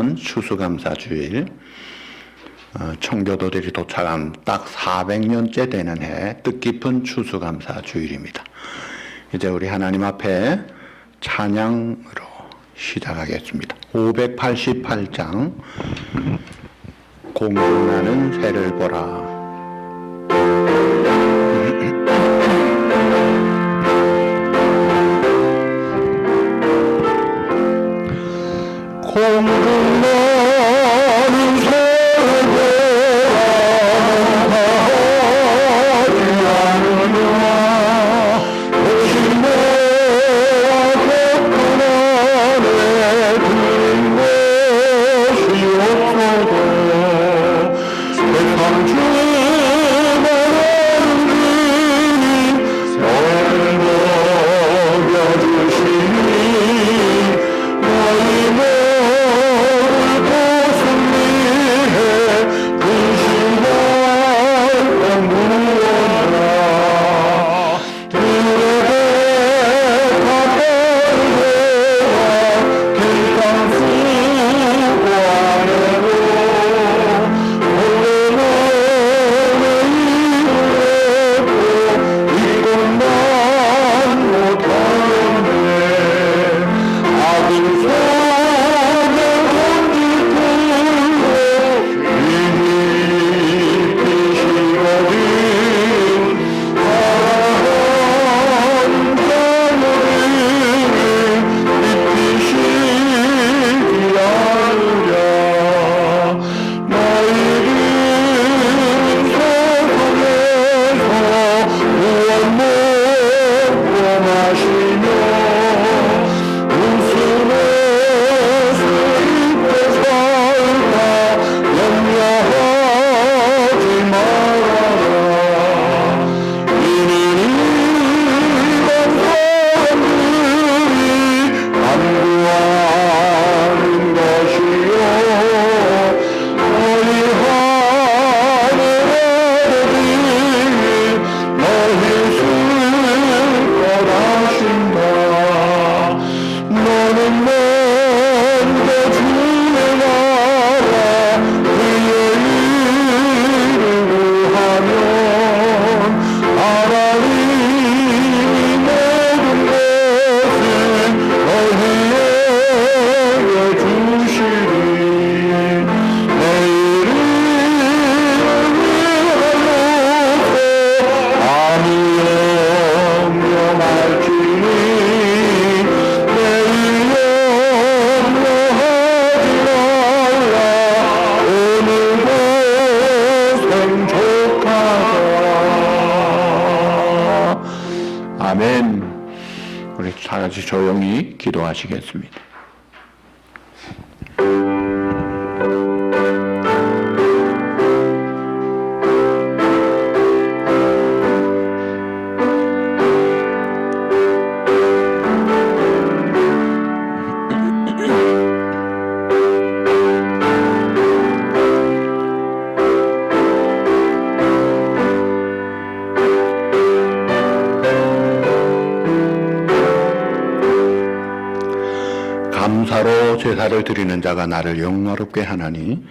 뜻깊은 추수감사주일, 청교도들이 도착한 딱 400년째 되는 해 뜻깊은 추수감사주일입니다. 이제 우리 하나님 앞에 찬양으로 시작하겠습니다. 588장 공중나는 새를 보라. 공중나는 새를 보라. 아멘. 우리 다 같이 조용히 기도하시겠습니다. 감사로 제사를 드리는 자가 나를 영화롭게 하나니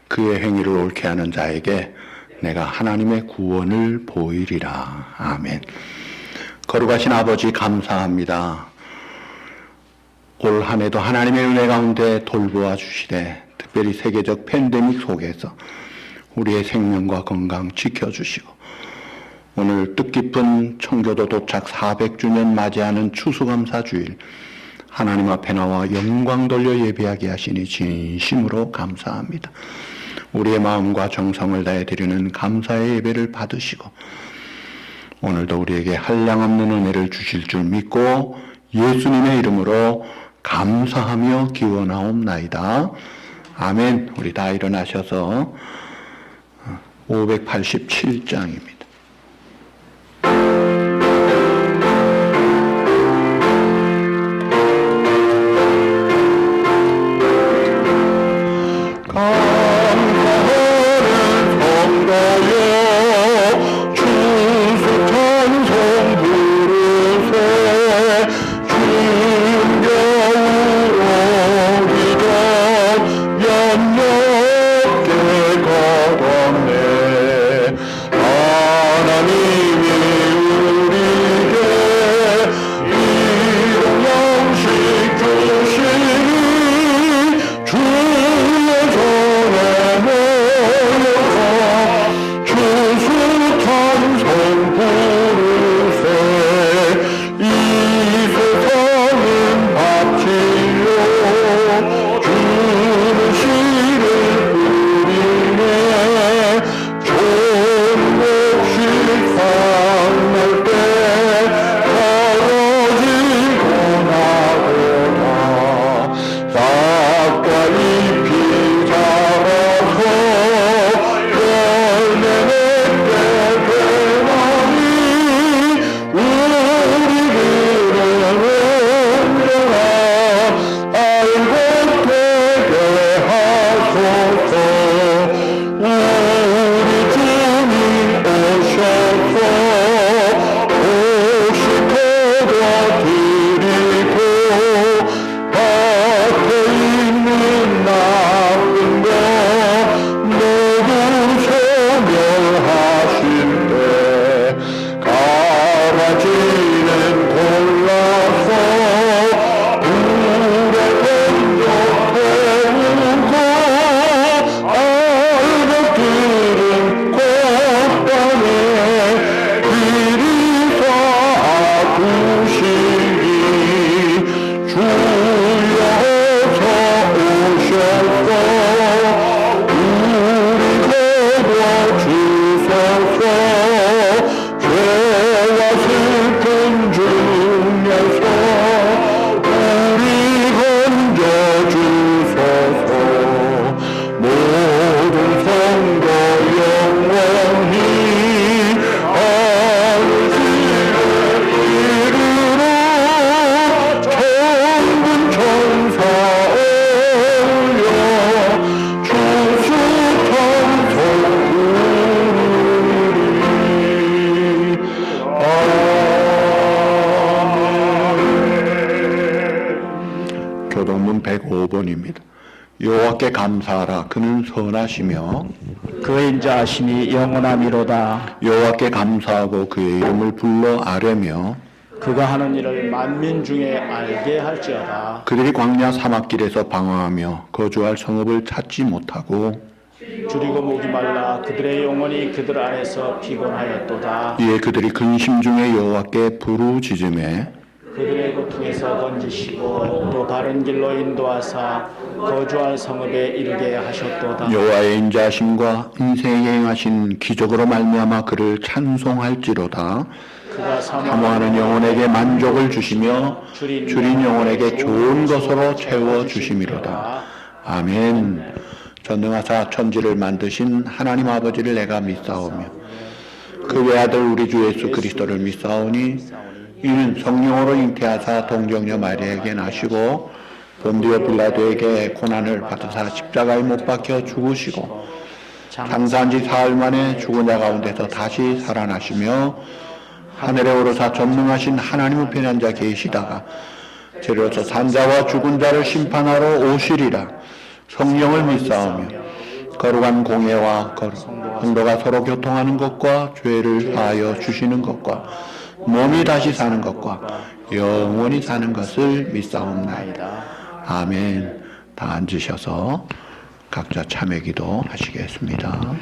그의 행위를 옳게 하는 자에게 내가 하나님의 구원을 보이리라. 아멘. 거룩하신 아버지 감사합니다. 올 한 해도 하나님의 은혜 가운데 돌보아 주시되 특별히 세계적 팬데믹 속에서 우리의 생명과 건강 지켜주시고 오늘 뜻깊은 청교도 도착 400주년 맞이하는 추수감사주일 하나님 앞에 나와 영광 돌려 예배하게 하시니 진심으로 감사합니다. 우리의 마음과 정성을 다해 드리는 감사의 예배를 받으시고 오늘도 우리에게 한량없는 은혜를 주실 줄 믿고 예수님의 이름으로 감사하며 기원하옵나이다. 아멘. 우리 다 일어나셔서 587장입니다. 우리 주님 오셔서 오시도록 드리고 밭에 있는 나쁜 것 모두 소멸하실 때 가라지는 골라서 물에 던져 태우고 알곡들은 꽃단에 들이서 두시리 주여서 오셔서 우리 거둬 주소서 죄와 슬픔 중에서 우리 건져 주소서 모든 성도 영원히 안식을 이루러 천군 천사 올려 주수천성 부르리. 아멘. 교동문 105번입니다. 여호와께 감사하라. 그는 선하시며 그의 인자하심이 영원함이로다. 여호와께 감사하고 그의 이름을 불러 아뢰며 그가 하는 일을 만민 중에 알게 할지어다. 그들이 광야 사막길에서 방황하며 거주할 성읍을 찾지 못하고 줄이고 목이 말라 그들의 영혼이 그들 안에서 피곤하였도다. 이에 그들이 근심 중에 여호와께 부르짖음에 그들의 고통에서 건지시고 또 바른 길로 인도하사 거주할 성읍에 이르게 하셨도다. 여호와의 인자하심과 인생에 행하신 기적으로 말미암아 그를 찬송할지로다. 그가 사모하는 영혼에게 만족을 주시며 줄인 영혼에게 좋은 것으로 채워 주심이로다. 아멘. 전능하사 천지를 만드신 하나님 아버지를 내가 믿사오며 그 외아들 우리 주 예수 그리스도를 믿사오니 이는 성령으로 잉태하사 동정녀 마리아에게 나시고 본디오 빌라도에게 고난을 받으사 십자가에 못 박혀 죽으시고 장사한 지 사흘 만에 죽은 자 가운데서 다시 살아나시며 하늘에 오르사 전능하신 하나님의 편한 자 계시다가 재로서 산자와 죽은 자를 심판하러 오시리라. 성령을 믿사오며 거룩한 공예와 성도가 서로 교통하는 것과 죄를 사하여 주시는 것과 몸이 다시 사는 것과 영원히 사는 것을 믿사옵나이다. 아멘. 다 앉으셔서 각자 참회기도 하시겠습니다.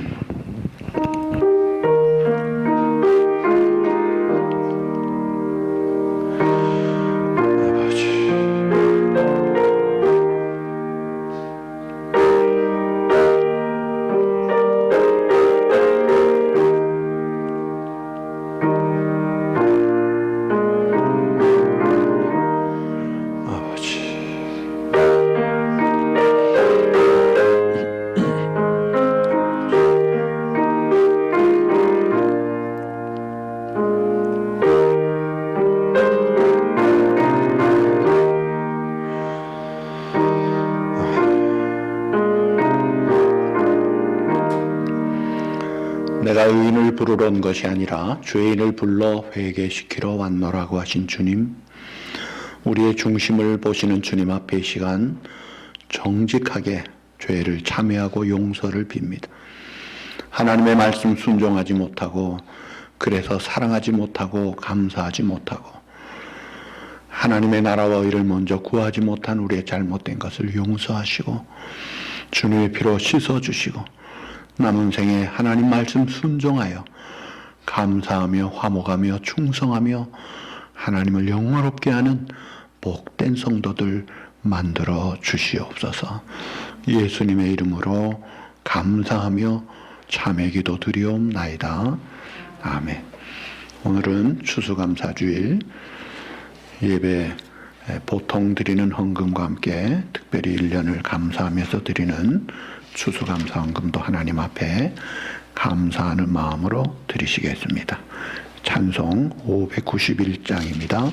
내가 의인을 부르러 온 것이 아니라 죄인을 불러 회개시키러 왔노라고 하신 주님, 우리의 중심을 보시는 주님 앞에 이 시간 정직하게 죄를 참회하고 용서를 빕니다. 하나님의 말씀 순종하지 못하고 그래서 사랑하지 못하고 감사하지 못하고 하나님의 나라와 의를 먼저 구하지 못한 우리의 잘못된 것을 용서하시고 주님의 피로 씻어주시고 남은 생에 하나님 말씀 순종하여 감사하며 화목하며 충성하며 하나님을 영원롭게 하는 복된 성도들 만들어 주시옵소서. 예수님의 이름으로 감사하며 참회기도 드리옵나이다. 아멘. 오늘은 추수감사주일, 예배 보통 드리는 헌금과 함께 특별히 1년을 감사하면서 드리는 추수감사헌금도 하나님 앞에 감사하는 마음으로 드리시겠습니다. 찬송 591장입니다.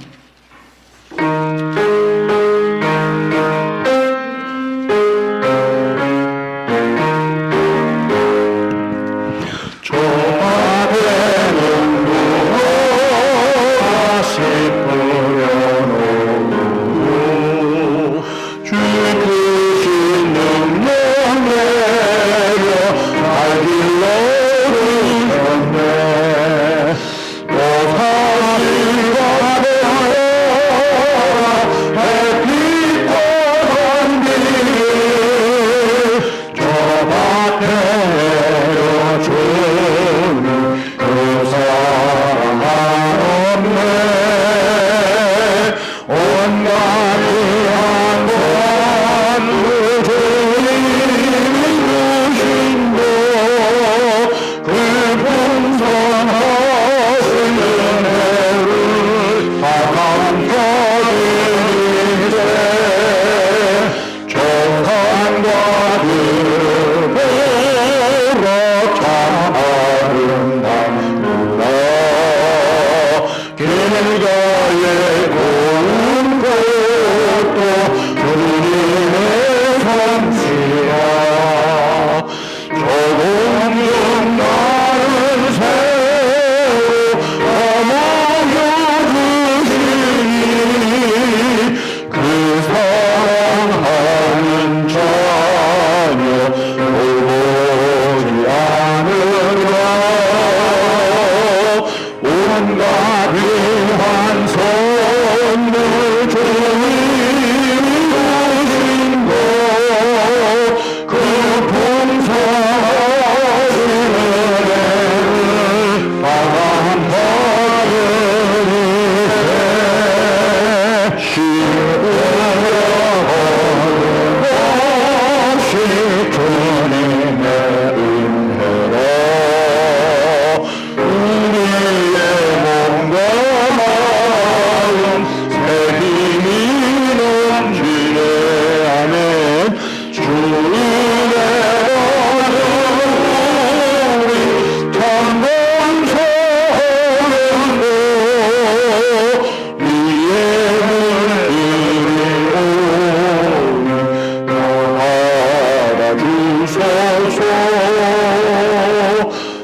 주소서.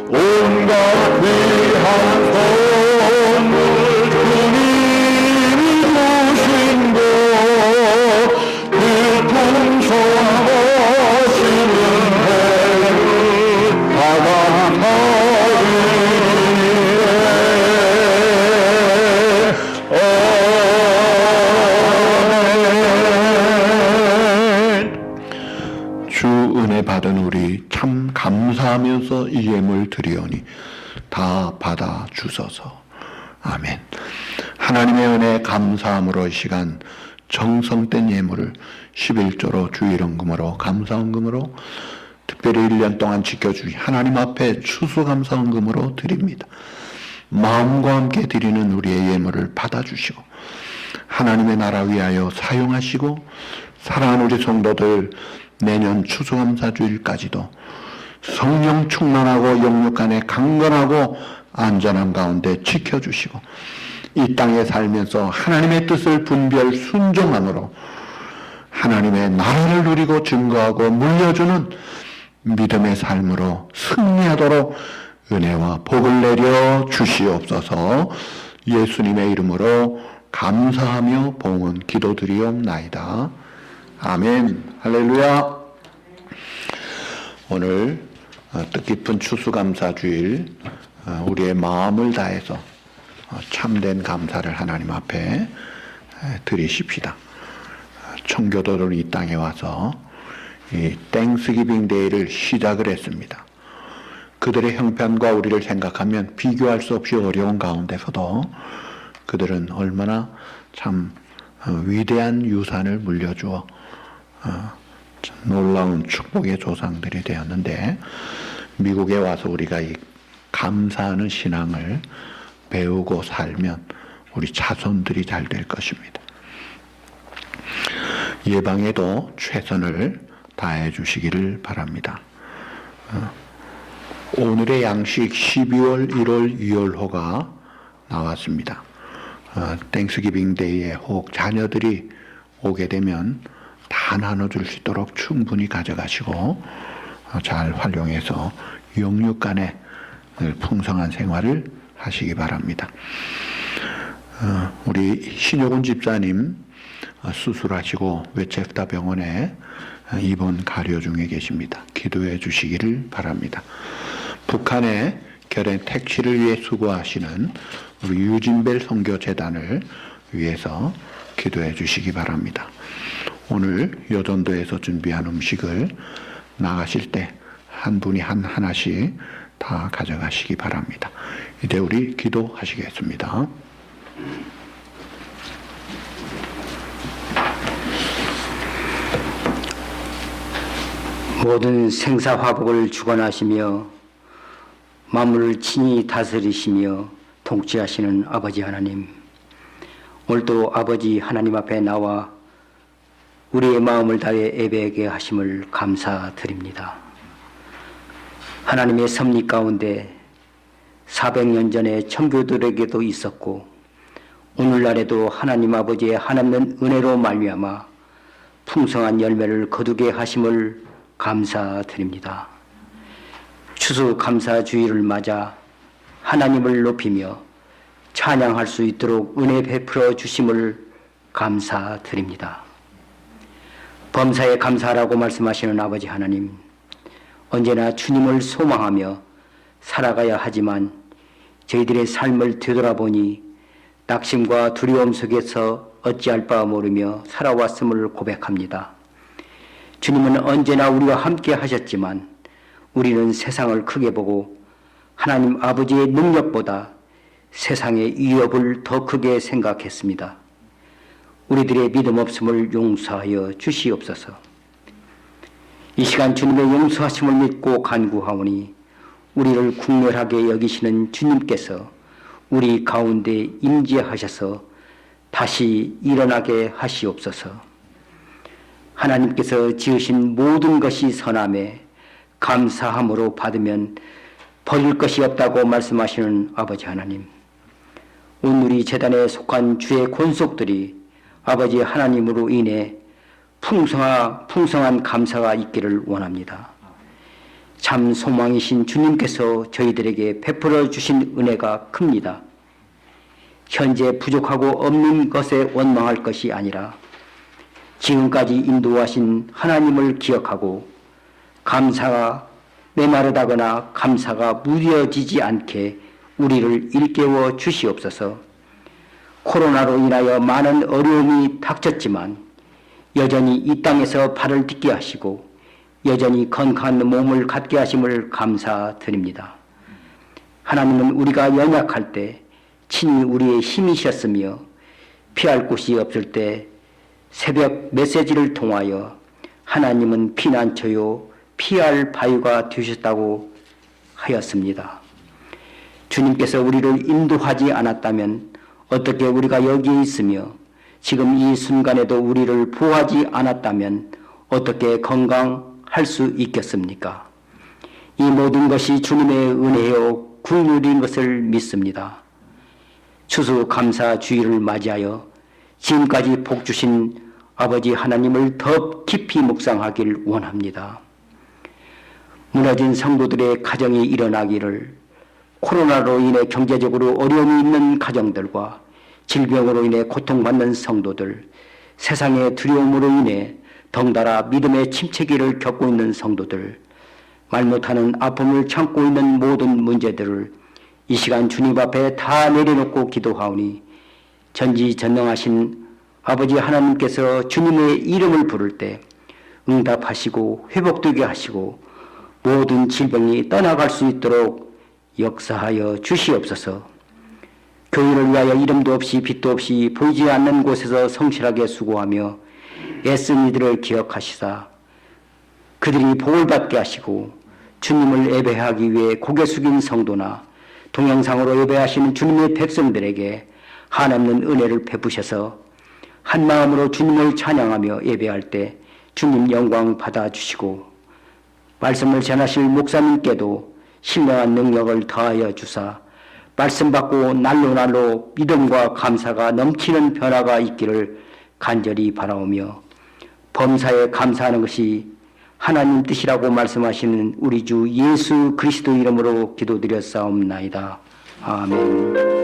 온갖 귀한 선물 주님이 주신 것, 그 풍성하시는 해를 주 은혜 받은 우리 참 감사하면서 이 예물 드리오니 다 받아 주소서. 아멘. 하나님의 은혜 감사함으로 이 시간 정성된 예물을 11조로 주일헌금으로 감사헌금으로 특별히 1년 동안 지켜주신 하나님 앞에 추수감사헌금으로 드립니다. 마음과 함께 드리는 우리의 예물을 받아주시고 하나님의 나라 위하여 사용하시고 사랑하는 우리 성도들 내년 추수감사주일까지도 성령 충만하고 영육 안에 강건하고 안전한 가운데 지켜주시고 이 땅에 살면서 하나님의 뜻을 분별 순종함으로 하나님의 나라를 누리고 증거하고 물려주는 믿음의 삶으로 승리하도록 은혜와 복을 내려 주시옵소서. 예수님의 이름으로 감사하며 봉헌 기도드리옵나이다. 아멘. 할렐루야. 오늘 뜻깊은 추수감사주일 우리의 마음을 다해서 참된 감사를 하나님 앞에 드리십시다. 청교도들은 이 땅에 와서 이 땡스기빙 데이를 시작을 했습니다. 그들의 형편과 우리를 생각하면 비교할 수 없이 어려운 가운데서도 그들은 얼마나 참 위대한 유산을 물려주어 놀라운 축복의 조상들이 되었는데 미국에 와서 우리가 이 감사하는 신앙을 배우고 살면 우리 자손들이 잘 될 것입니다. 예방에도 최선을 다해 주시기를 바랍니다. 오늘의 양식 12월, 1월, 2월호가 나왔습니다. 땡스기빙 데이에 혹 자녀들이 오게 되면 다 나눠줄 수 있도록 충분히 가져가시고 잘 활용해서 영육 간에 늘 풍성한 생활을 하시기 바랍니다. 우리 신효근 집사님 수술하시고 웨체프타 병원에 입원 가려 중에 계십니다. 기도해 주시기를 바랍니다. 북한의 결핵 택시를 위해 수고하시는 우리 유진벨 선교재단을 위해서 기도해 주시기 바랍니다. 오늘 여전도에서 준비한 음식을 나가실 때 한 분이 하나씩 다 가져가시기 바랍니다. 이제 우리 기도하시겠습니다. 모든 생사화복을 주관하시며 만물을 친히 다스리시며 통치하시는 아버지 하나님, 오늘도 아버지 하나님 앞에 나와 우리의 마음을 다해 예배하게 하심을 감사드립니다. 하나님의 섭리 가운데 400년 전에 청교도들에게도 있었고 오늘날에도 하나님 아버지의 한없는 은혜로 말미암아 풍성한 열매를 거두게 하심을 감사드립니다. 추수감사주일을 맞아 하나님을 높이며 찬양할 수 있도록 은혜 베풀어 주심을 감사드립니다. 범사에 감사하라고 말씀하시는 아버지 하나님, 언제나 주님을 소망하며 살아가야 하지만 저희들의 삶을 되돌아보니 낙심과 두려움 속에서 어찌할 바 모르며 살아왔음을 고백합니다. 주님은 언제나 우리와 함께 하셨지만 우리는 세상을 크게 보고 하나님 아버지의 능력보다 세상의 위협을 더 크게 생각했습니다. 우리들의 믿음 없음을 용서하여 주시옵소서. 이 시간 주님의 용서하심을 믿고 간구하오니 우리를 국률하게 여기시는 주님께서 우리 가운데 임재하셔서 다시 일어나게 하시옵소서. 하나님께서 지으신 모든 것이 선함에 감사함으로 받으면 버릴 것이 없다고 말씀하시는 아버지 하나님, 오늘 우리 재단에 속한 주의 권속들이 아버지 하나님으로 인해 풍성한 감사가 있기를 원합니다. 참 소망이신 주님께서 저희들에게 베풀어 주신 은혜가 큽니다. 현재 부족하고 없는 것에 원망할 것이 아니라 지금까지 인도하신 하나님을 기억하고 감사가 메마르다거나 감사가 무뎌지지 않게 우리를 일깨워 주시옵소서. 코로나로 인하여 많은 어려움이 닥쳤지만 여전히 이 땅에서 발을 딛게 하시고 여전히 건강한 몸을 갖게 하심을 감사드립니다. 하나님은 우리가 연약할 때 친히 우리의 힘이셨으며 피할 곳이 없을 때 새벽 메시지를 통하여 하나님은 피난처요 피할 바위가 되셨다고 하였습니다. 주님께서 우리를 인도하지 않았다면 어떻게 우리가 여기에 있으며 지금 이 순간에도 우리를 보호하지 않았다면 어떻게 건강할 수 있겠습니까? 이 모든 것이 주님의 은혜요 국률인 것을 믿습니다. 추수감사주의를 맞이하여 지금까지 복 주신 아버지 하나님을 더 깊이 묵상하길 원합니다. 무너진 성도들의 가정이 일어나기를, 코로나로 인해 경제적으로 어려움이 있는 가정들과 질병으로 인해 고통받는 성도들, 세상의 두려움으로 인해 덩달아 믿음의 침체기를 겪고 있는 성도들, 말 못하는 아픔을 참고 있는 모든 문제들을 이 시간 주님 앞에 다 내려놓고 기도하오니 전지전능하신 아버지 하나님께서 주님의 이름을 부를 때 응답하시고 회복되게 하시고 모든 질병이 떠나갈 수 있도록 역사하여 주시옵소서. 교회를 위하여 이름도 없이 빛도 없이 보이지 않는 곳에서 성실하게 수고하며 애쓴 이들을 기억하시사 그들이 복을 받게 하시고 주님을 예배하기 위해 고개 숙인 성도나 동영상으로 예배하시는 주님의 백성들에게 한없는 은혜를 베푸셔서 한 마음으로 주님을 찬양하며 예배할 때 주님 영광 받아주시고 말씀을 전하실 목사님께도 신령한 능력을 더하여 주사 말씀 받고 날로 믿음과 감사가 넘치는 변화가 있기를 간절히 바라오며 범사에 감사하는 것이 하나님 뜻이라고 말씀하시는 우리 주 예수 그리스도 이름으로 기도드렸사옵나이다. 아멘.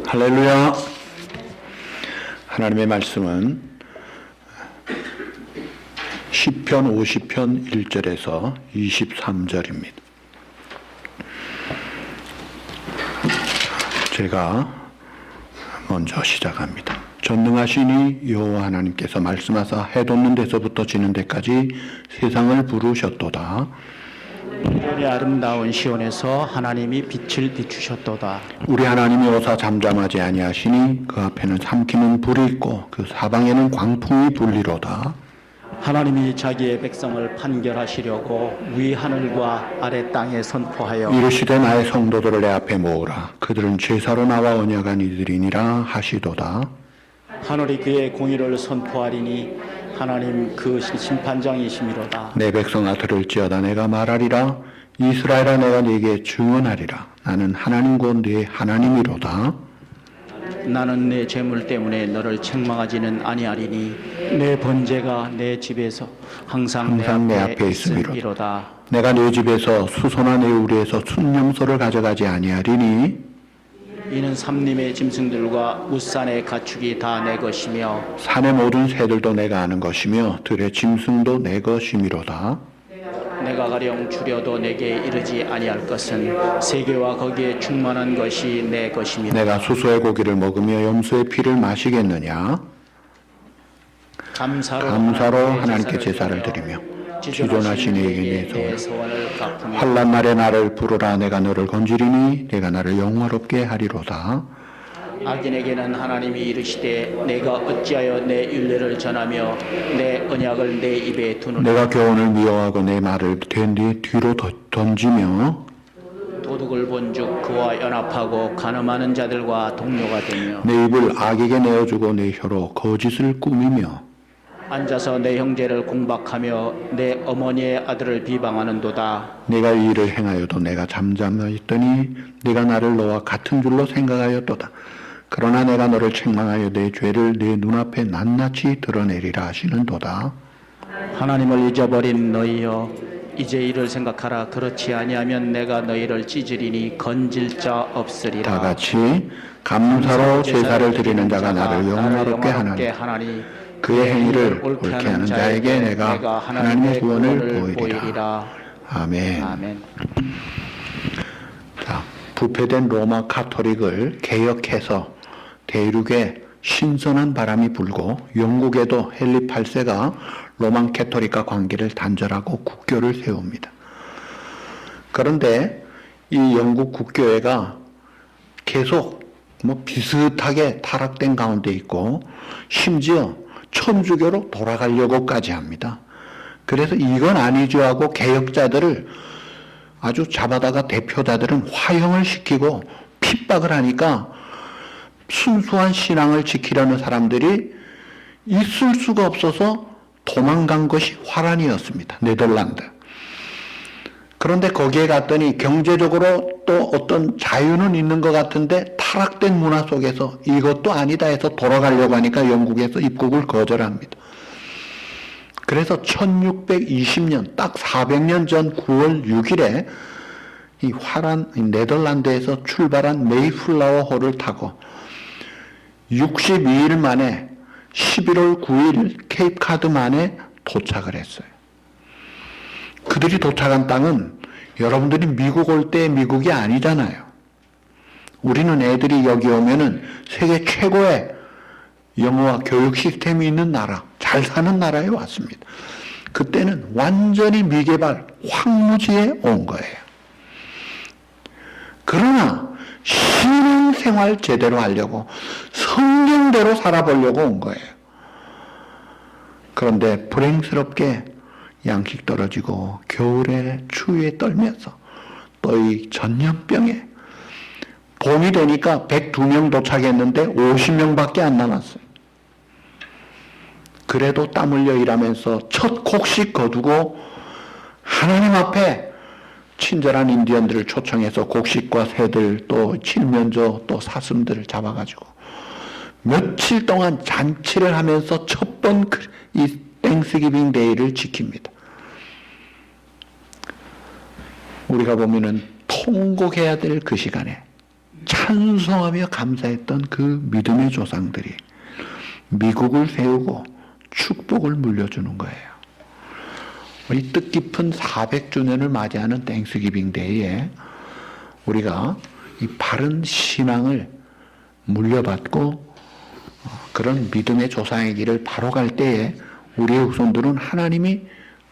할렐루야. 하나님의 말씀은 시편 50편 1절에서 23절입니다. 제가 먼저 시작합니다. 전능하시니 여호와 하나님께서 말씀하사 해 돋는 데서부터 지는 데까지 세상을 부르셨도다. 하늘의 아름다운 시온에서 하나님이 빛을 비추셨도다. 우리 하나님이 오사 잠잠하지 아니하시니 그 앞에는 삼키는 불이 있고 그 사방에는 광풍이 불리로다. 하나님이 자기의 백성을 판결하시려고 위 하늘과 아래 땅에 선포하여 이르시되 나의 성도들을 내 앞에 모으라. 그들은 제사로 나와 언약한 이들이니라 하시도다. 하늘이 그의 공의를 선포하리니 하나님 그 심판장이시미로다. 내 백성아 들을지어다. 내가 말하리라. 이스라엘아 내가 네게 증언하리라. 나는 하나님 곧 네 하나님이로다. 나는 내 재물 때문에 너를 책망하지는 아니하리니 내 번제가 내 집에서 항상 내 앞에 있음이로다. 내가 네 집에서 수소나 내 우리에서 순념소를 가져가지 아니하리니 이는 삼림의 짐승들과 웃산의 가축이 다 내 것이며 산의 모든 새들도 내가 아는 것이며 들의 짐승도 내 것이미로다. 내가 가령 주려도 내게 이르지 아니할 것은 세계와 거기에 충만한 것이 내 것이며 내가 수소의 고기를 먹으며 염소의 피를 마시겠느냐. 감사로 하나님께 제사를 드리며 지존하신 이에게 내 소원을 갚으며 환난 날에 나를 부르라. 내가 너를 건지리니 내가 나를 영화롭게 하리로다. 악인에게는 하나님이 이르시되 내가 어찌하여 내 율례를 전하며 내 언약을 내 입에 두느냐. 내가 교훈을 미워하고 내 말을 네 뒤로 던지며 도둑을 본즉 그와 연합하고 간음하는 자들과 동료가 되며 내 입을 악에게 내어주고 내 혀로 거짓을 꾸미며 앉아서 내 형제를 공박하며 내 어머니의 아들을 비방하는도다. 내가 이 일을 행하여도 내가 잠잠하였더니 네가 나를 너와 같은 줄로 생각하였도다. 그러나 내가 너를 책망하여 내 죄를 내 눈앞에 낱낱이 드러내리라 하시는도다. 하나님을 잊어버린 너희여 이제 이를 생각하라. 그렇지 아니하면 내가 너희를 찢으리니 건질 자 없으리라. 다 같이 감사로 제사를 드리는 자가 나를 영화롭게 하나니 그의 행위를 옳게 하는 자에게 내가 하나님의 구원을 보이리라. 아멘. 아멘. 자, 부패된 로마 카톨릭을 개혁해서 대륙에 신선한 바람이 불고 영국에도 헨리 8세가 로만 캐톨릭과 관계를 단절하고 국교를 세웁니다. 그런데 이 영국 국교회가 계속 비슷하게 타락된 가운데 있고 심지어 천주교로 돌아가려고까지 합니다. 그래서 이건 아니죠 하고 개혁자들을 아주 잡아다가 대표자들은 화형을 시키고 핍박을 하니까 순수한 신앙을 지키려는 사람들이 있을 수가 없어서 도망간 것이 화란이었습니다. 네덜란드. 그런데 거기에 갔더니 경제적으로 또 어떤 자유는 있는 것 같은데 타락된 문화 속에서 이것도 아니다 해서 돌아가려고 하니까 영국에서 입국을 거절합니다. 그래서 1620년 딱 400년 전 9월 6일에 이 화란 네덜란드에서 출발한 메이플라워호를 타고 62일 만에 11월 9일 케이프카드만에 도착을 했어요. 그들이 도착한 땅은 여러분들이 미국 올 때 미국이 아니잖아요. 우리는 애들이 여기 오면은 세계 최고의 영어와 교육 시스템이 있는 나라, 잘 사는 나라에 왔습니다. 그때는 완전히 미개발 황무지에 온 거예요. 그러나 신앙생활 제대로 하려고 성경대로 살아보려고 온 거예요. 그런데 불행스럽게 양식 떨어지고 겨울에 추위에 떨면서 또 이 전염병에 봄이 되니까 102명 도착했는데 50명밖에 안 남았어요. 그래도 땀 흘려 일하면서 첫 곡식 거두고 하나님 앞에 친절한 인디언들을 초청해서 곡식과 새들 또 칠면조 또 사슴들을 잡아가지고 며칠 동안 잔치를 하면서 첫 번 이 땡스기빙 데이를 지킵니다. 우리가 보면은 통곡해야 될 그 시간에 찬송하며 감사했던 그 믿음의 조상들이 미국을 세우고 축복을 물려주는 거예요. 이 뜻깊은 400주년을 맞이하는 땡스기빙 데이에 우리가 이 바른 신앙을 물려받고 그런 믿음의 조상의 길을 바로 갈 때에 우리의 후손들은 하나님이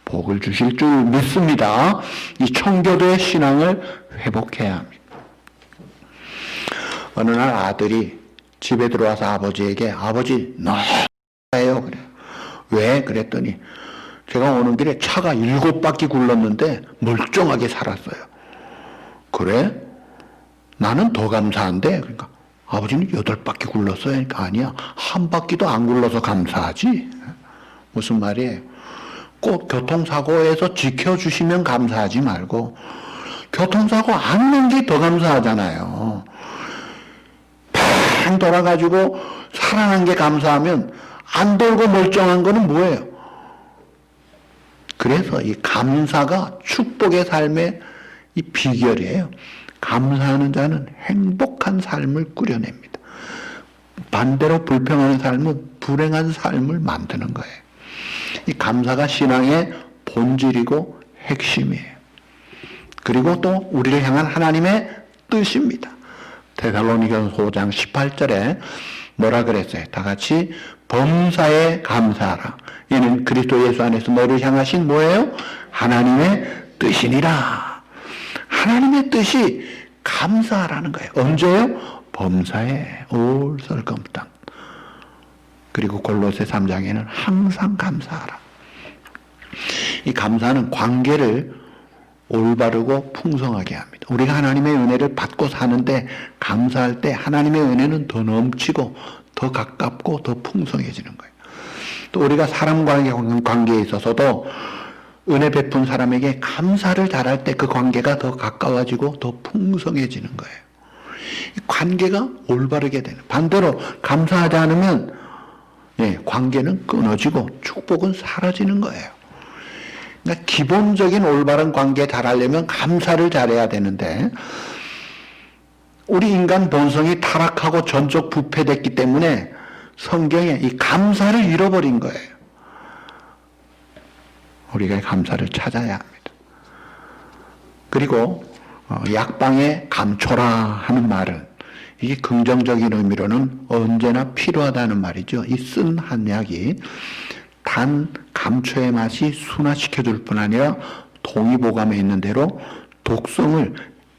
복을 주실 줄 믿습니다. 이 청교도의 신앙을 회복해야 합니다. 어느 날 아들이 집에 들어와서 아버지에게 아버지 너예요 그래요. 왜? 그랬더니 제가 오는 길에 차가 7바퀴 굴렀는데 멀쩡하게 살았어요. 그래? 나는 더 감사한데 그러니까 아버지는 8바퀴 굴렀어요. 그러니까 아니야. 한 바퀴도 안 굴러서 감사하지. 무슨 말이에요? 꼭 교통사고에서 지켜주시면 감사하지 말고 교통사고 안 난 게 더 감사하잖아요. 팽 돌아가지고 살아난 게 감사하면 안 돌고 멀쩡한 거는 뭐예요? 그래서 이 감사가 축복의 삶의 이 비결이에요. 감사하는 자는 행복한 삶을 꾸려냅니다. 반대로 불평하는 삶은 불행한 삶을 만드는 거예요. 이 감사가 신앙의 본질이고 핵심이에요. 그리고 또 우리를 향한 하나님의 뜻입니다. 데살로니가서 5장 18절에 뭐라 그랬어요? 다 같이 범사에 감사하라. 이는 그리스도 예수 안에서 너를 향하신 뭐예요? 하나님의 뜻이니라. 하나님의 뜻이 감사하라는 거예요. 언제요? 범사에 올설검땅. 그리고 골로새 3장에는 항상 감사하라. 이 감사는 관계를 올바르고 풍성하게 합니다. 우리가 하나님의 은혜를 받고 사는데 감사할 때 하나님의 은혜는 더 넘치고 더 가깝고 더 풍성해지는 거예요. 또 우리가 사람 관계에 있어서도 은혜 베푼 사람에게 감사를 잘할 때 그 관계가 더 가까워지고 더 풍성해지는 거예요. 이 관계가 올바르게 되는. 반대로 감사하지 않으면 관계는 끊어지고 축복은 사라지는 거예요. 그러니까 기본적인 올바른 관계 잘하려면 감사를 잘해야 되는데 우리 인간 본성이 타락하고 전적 부패됐기 때문에 성경에 이 감사를 잃어버린 거예요. 우리가 감사를 찾아야 합니다. 그리고 약방에 감초라 하는 말은 이게 긍정적인 의미로는 언제나 필요하다는 말이죠. 이 쓴 한약이 단 감초의 맛이 순화시켜줄 뿐 아니라 동의보감에 있는 대로 독성을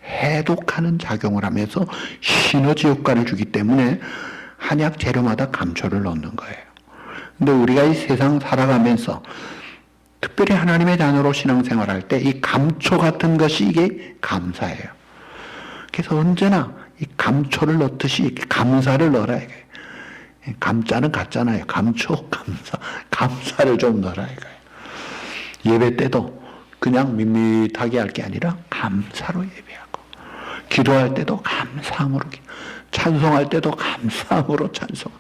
해독하는 작용을 하면서 시너지 효과를 주기 때문에 한약 재료마다 감초를 넣는 거예요. 근데 우리가 이 세상 살아가면서 특별히 하나님의 자녀로 신앙생활할 때 이 감초 같은 것이 이게 감사예요. 그래서 언제나 이 감초를 넣듯이 감사를 넣어라 이거예요. 감자는 같잖아요. 감초, 감사를 좀 넣어라 이거예요. 예배 때도 그냥 밋밋하게 할 게 아니라 감사로 예배하고, 기도할 때도 감사함으로, 찬송할 때도 감사함으로 찬송,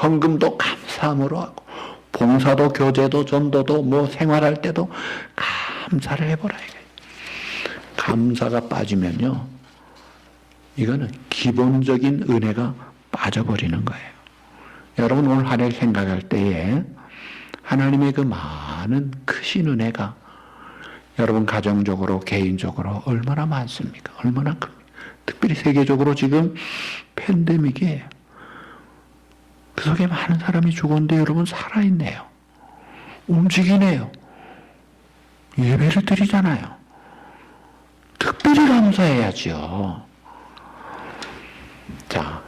헌금도 감사함으로 하고, 봉사도 교제도 전도도 뭐 생활할 때도 감사를 해보라 이거예요. 감사가 빠지면요, 이거는 기본적인 은혜가 빠져버리는 거예요. 여러분 오늘 한 해 생각할 때에 하나님의 그 많은 크신 은혜가 여러분 가정적으로 개인적으로 얼마나 많습니까? 얼마나 큽니까? 특별히 세계적으로 지금 팬데믹이에요. 그 속에 많은 사람이 죽었는데 여러분 살아있네요. 움직이네요. 예배를 드리잖아요. 특별히 감사해야죠. 자,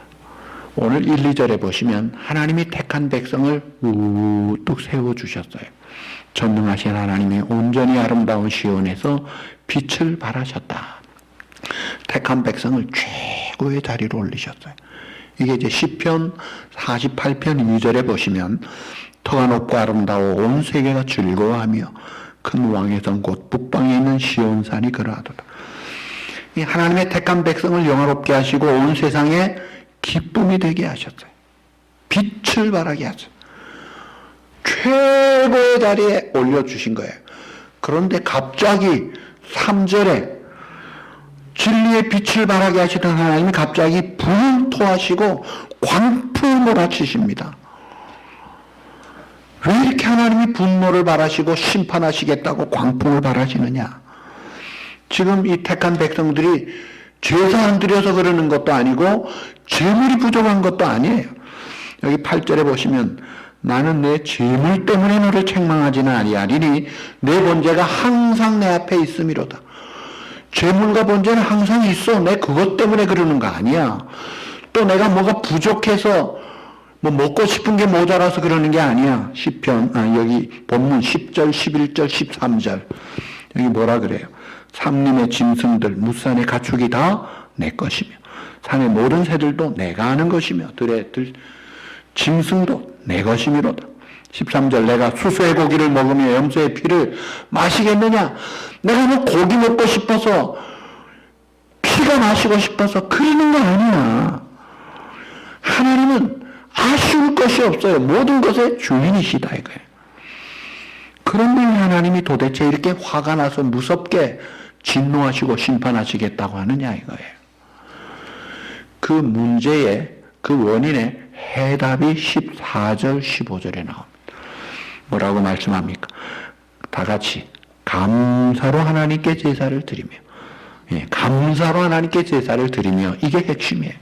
오늘 1, 2절에 보시면 하나님이 택한 백성을 우뚝 세워주셨어요. 전능하신 하나님이 온전히 아름다운 시온에서 빛을 발하셨다. 택한 백성을 최고의 자리로 올리셨어요. 이게 이제 시편 48편 2절에 보시면 터가 높고 아름다워 온 세계가 즐거워하며 큰 왕의 성 곧 북방에 있는 시온산이 그러하도다. 이 하나님의 택한 백성을 영화롭게 하시고 온 세상에 기쁨이 되게 하셨어요. 빛을 발하게 하소서. 최고의 자리에 올려주신 거예요. 그런데 갑자기 3절에 진리의 빛을 발하게 하시던 하나님이 갑자기 불을 토하시고 광풍을 몰아치십니다. 왜 이렇게 하나님이 분노를 발하시고 심판하시겠다고 광풍을 발하시느냐? 지금 이 택한 백성들이 제사 안 드려서 그러는 것도 아니고 재물이 부족한 것도 아니에요. 여기 8절에 보시면 나는 내 재물 때문에 너를 책망하지는 아니하리니 내 번제가 항상 내 앞에 있음이로다. 재물과 번제는 항상 있어. 내 그것 때문에 그러는 거 아니야. 또 내가 뭐가 부족해서 뭐 먹고 싶은 게 모자라서 그러는 게 아니야. 시편 여기 본문 10절, 11절, 13절 여기 뭐라 그래요? 삼림의 짐승들, 무산의 가축이 다 내 것이며 산의 모든 새들도 내가 아는 것이며 들의 짐승도 내 것이미로다. 13절 내가 수수의 고기를 먹으며 염소의 피를 마시겠느냐? 내가 뭐 고기 먹고 싶어서 피가 마시고 싶어서 그러는 거 아니야. 하나님은 아쉬울 것이 없어요. 모든 것의 주인이시다 이거예요. 그런데 하나님이 도대체 이렇게 화가 나서 무섭게 진노하시고 심판하시겠다고 하느냐 이거예요. 그 문제의 그 원인의 해답이 14절 15절에 나옵니다. 뭐라고 말씀합니까? 다 같이 감사로 하나님께 제사를 드리며 감사로 하나님께 제사를 드리며 이게 핵심이에요.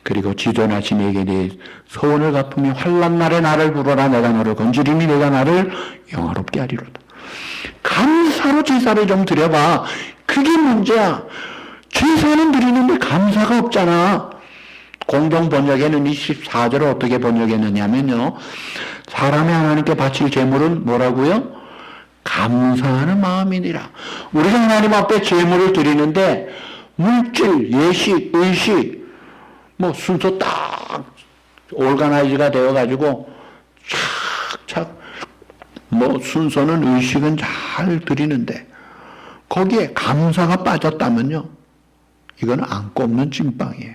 그리고 지존하신 이에게 네 소원을 갚으며 환난 날에 나를 부르라. 내가 너를 건지리니 내가 나를 영화롭게 하리로다. 감사로 제사를 좀 드려봐. 그게 문제야. 제사는 드리는데 감사가 없잖아. 공동 번역에는 24절을 어떻게 번역했느냐면요. 사람이 하나님께 바칠 제물은 뭐라고요? 감사하는 마음이니라. 우리가 하나님 앞에 제물을 드리는데 물질, 예식, 의식 뭐 순서 딱 올가나이즈가 되어가지고 착착 뭐 순서는 의식은 잘 드리는데 거기에 감사가 빠졌다면요. 이건 안 꼽는 찐빵이에요.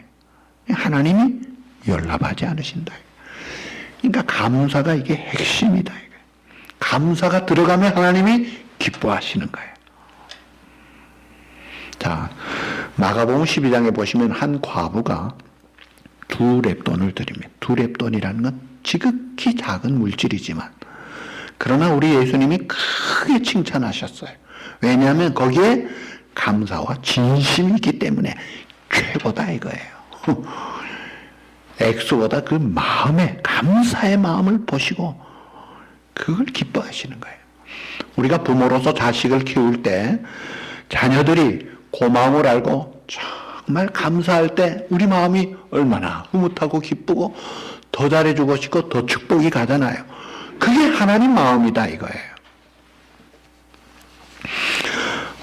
하나님이 연락하지 않으신다. 그러니까 감사가 이게 핵심이다. 감사가 들어가면 하나님이 기뻐하시는 거예요. 자, 마가복음 12장에 보시면 한 과부가 2렙돈을 드리면 2렙돈이라는 건 지극히 작은 물질이지만 그러나 우리 예수님이 크게 칭찬하셨어요. 왜냐하면 거기에 감사와 진심이 있기 때문에 최고다 이거예요. 액수보다 그 마음에 감사의 마음을 보시고 그걸 기뻐하시는 거예요. 우리가 부모로서 자식을 키울 때 자녀들이 고마움을 알고 정말 감사할 때 우리 마음이 얼마나 흐뭇하고 기쁘고 더 잘해주고 싶고 더 축복이 가잖아요. 그게 하나님 마음이다 이거예요.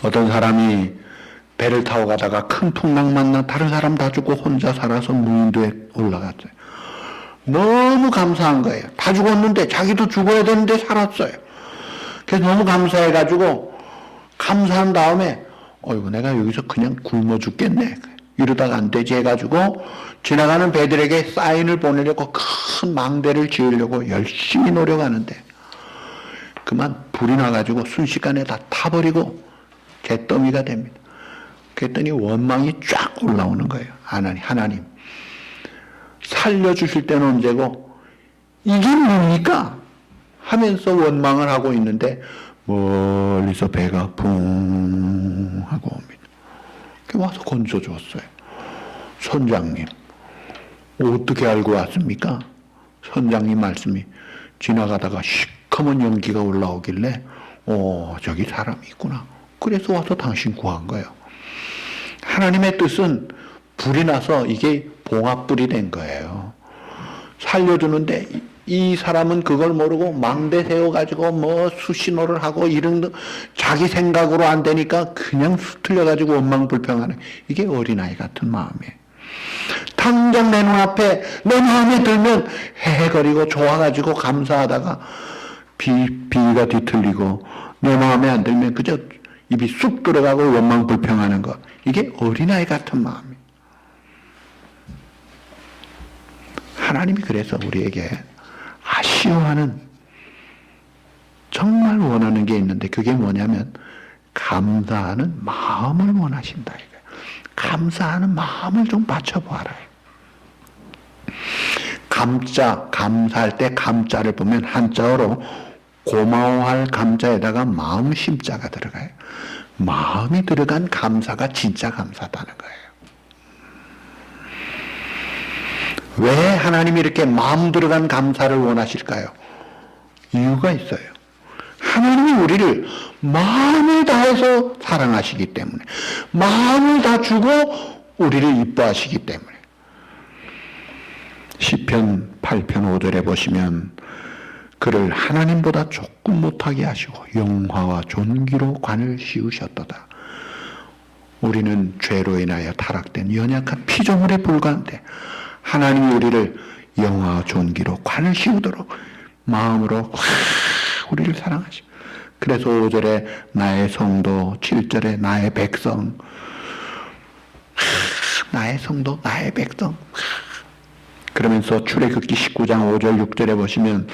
어떤 사람이 배를 타고 가다가 큰 풍랑 만나 다른 사람 다 죽고 혼자 살아서 무인도에 올라갔어요. 너무 감사한 거예요. 다 죽었는데 자기도 죽어야 되는데 살았어요. 그래서 너무 감사해가지고 감사한 다음에 어이구 내가 여기서 그냥 굶어 죽겠네 이러다가 안 되지 해가지고 지나가는 배들에게 사인을 보내려고 큰 망대를 지으려고 열심히 노력하는데 그만 불이 나가지고 순식간에 다 타버리고 개더미가 됩니다. 그랬더니 원망이 쫙 올라오는 거예요. 하나님 살려주실 때는 언제고 이게 뭡니까? 하면서 원망을 하고 있는데 멀리서 배가 붕 하고 옵니다. 와서 건져줬어요. 선장님 어떻게 알고 왔습니까? 선장님 말씀이 지나가다가 시커먼 연기가 올라오길래 저기 사람이 있구나. 그래서 와서 당신 구한 거예요. 하나님의 뜻은 불이 나서 이게 봉합불이 된 거예요. 살려주는데 이 사람은 그걸 모르고 망대 세워가지고 뭐 수신호를 하고 이런 자기 생각으로 안 되니까 그냥 수틀려가지고 원망불평하는 이게 어린아이 같은 마음이에요. 당장 내 눈앞에 내 마음에 들면 헤헤거리고 좋아가지고 감사하다가 비위가 뒤틀리고 내 마음에 안 들면 그저 입이 쑥 들어가고 원망불평하는 것 이게 어린아이 같은 마음이에요. 하나님이 그래서 우리에게 시호하는 정말 원하는 게 있는데 그게 뭐냐면 감사하는 마음을 원하신다 이거예요. 감사하는 마음을 좀 받쳐보아라. 감사할 때 감자를 보면 한자어로 고마워할 감자에다가 마음 심자가 들어가요. 마음이 들어간 감사가 진짜 감사다는 거예요. 왜 하나님이 이렇게 마음 들어간 감사를 원하실까요? 이유가 있어요. 하나님이 우리를 마음을 다해서 사랑하시기 때문에, 마음을 다 주고 우리를 이뻐하시기 때문에. 시편 8편 5절에 보시면 그를 하나님보다 조금 못하게 하시고 영화와 존귀로 관을 씌우셨도다. 우리는 죄로 인하여 타락된 연약한 피조물에 불과한데 하나님이 우리를 영화와 존귀로 관을 씌우도록 마음으로 우리를 사랑하시고, 그래서 5절에 나의 성도, 7절에 나의 백성, 나의 성도, 나의 백성. 그러면서 출애굽기 19장 5절 6절에 보시면